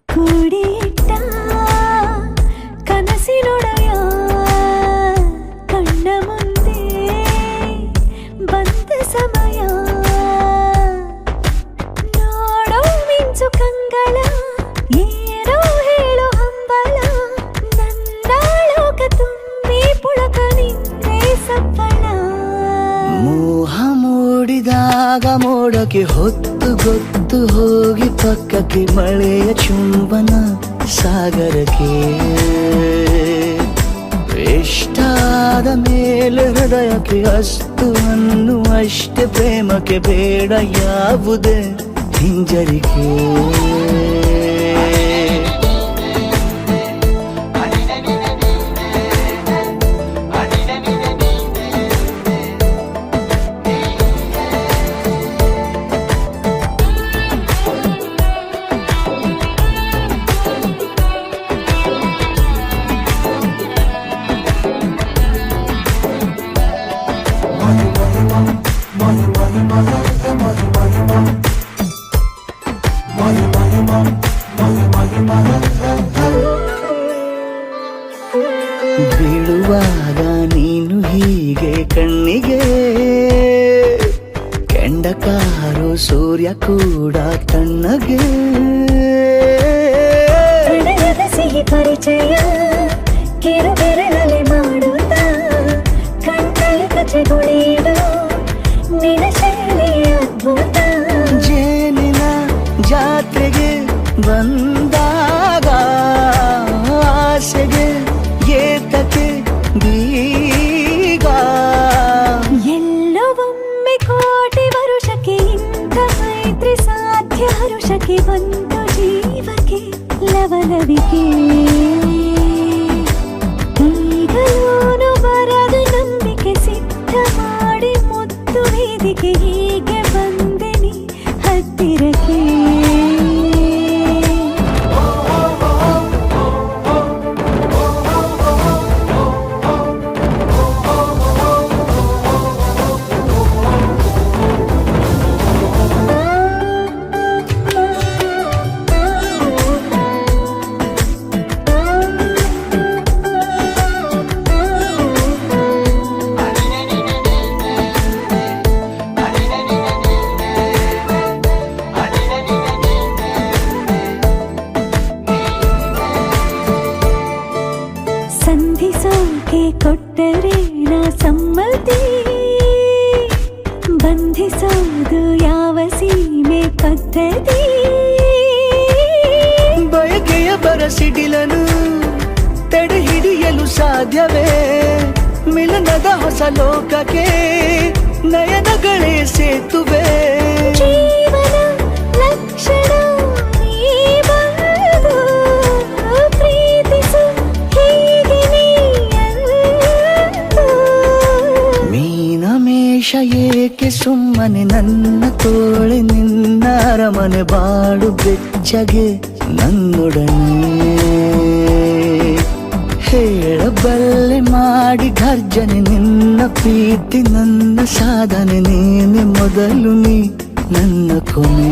ಕೂಡಿಟ್ಟ ಕನಸಿನೊಡೆಯ ಕಣ್ಣ ಮುಂದೆ ಬಂದ ಸಮಯ ನೋಡೋ ಮಿಂಚು ಕಂಗಳ ಏನೋ ಹೇಳೋ ಹಂಬಲ ನನ್ನ ಲೋಕ ತುಂಬಿ ಪುಳಕ ನಿಂದೆ ಸಪ್ಪಳ ಮೋಹ ಮೂಡಿದಾಗ ಮೋಡಕ್ಕೆ ಹೊತ್ತು ಗೊತ್ತು ಹೋಗಿ ಪಕ್ಕಕ್ಕೆ ಮಳೆಯ ಚುಂಬನ ಸಾಗರಕ್ಕೆ ಇಷ್ಟಾದ ಮೇಲೆ ಹೃದಯಕ್ಕೆ ಅಸ್ತು ಅನ್ನುವಷ್ಟೇ ಪ್ರೇಮಕ್ಕೆ ಬೇಡ ಯಾವುದೇ ಹಿಂಜರಿಕೆ ಬೀಳುವಾಗ ನೀನು ಹೀಗೆ ಕಣ್ಣಿಗೆ ಕೆಂಡಕಾರು ಸೂರ್ಯ ಕೂಡ ತಣ್ಣಗೆ ಸಿಹಿ ಪರಿಚಯ ಕಿರು ಬೆರಳಲೆ ಮಾಡುತ್ತ ಕಣ್ಣಲ್ಲಿ ಕಚೆಗುಳಿದು ನಿನ ಶೈಲಿ ಅದ್ಭುತ ಜೇನಿನ ಜಾತ್ರೆಗೆ ಬಂದಾಗ ಆಸೆಗೆ ಏತಕ್ಕೆ ಬೀಗ ಎಲ್ಲವೊಮ್ಮೆ ಕೋಟಿ ವರುಷಕ್ಕೆ ಇಂಥ ಮೈತ್ರಿ ಸಾಧ್ಯ ಹರುಷಕ್ಕೆ ಬಂತು ಜೀವಕ್ಕೆ ಲವಲವಿಕೆ ಈಗಲೂನು ಬರದು ನಂಬಿಕೆ ಸಿದ್ಧ ಮಾಡಿ ಮುತ್ತು ವೇದಿಕೆ ಹೀಗೆ ಬಂದೆ ನೀ ಹತ್ತಿರಕ್ಕೆ ಸಂಧಿಸೋಕೆ ಕೊಟ್ಟರೆ ನಾ ಸಮ್ಮತಿ ಬಂಧಿಸೋದು ಯಾವ ಸೀಮೆ ಪದ್ಧತಿ ಬಯಕೆಯ ಬರಸಿಡಿಲನು ತಡೆ ಹಿಡಿಯಲು ಸಾಧ್ಯವೇ ಮಿಲನದ ಹೊಸ ಲೋಕಕ್ಕೆ ನಯನಗಳೇ ಸೇತುವೆ ಜೀವನ ಲಕ್ಷಣ ನೀ ಬಂದು ಪ್ರೀತಿಸು ಹೀಗೆ ನೀಯಂದು ಮೀನಮೇಷ ಏಕೆ ಸುಮ್ಮನೆ ನನ್ನ ತೋಳೆ ನಿನ್ನ ಅರಮನೆ ಬಾಡು ಬೆಚ್ಚಗೆ ನನ್ನೊಡನೆ ಹೇಳಬಲ್ಲೆ ಮಾಡಿ ಘರ್ಜನೆ ನಿನ್ನ ಪ್ರೀತಿ ನನ್ನ ಸಾಧನೆ ನೀನೆ ಮೊದಲು ನೀ ನನ್ನ ಕೊನೆ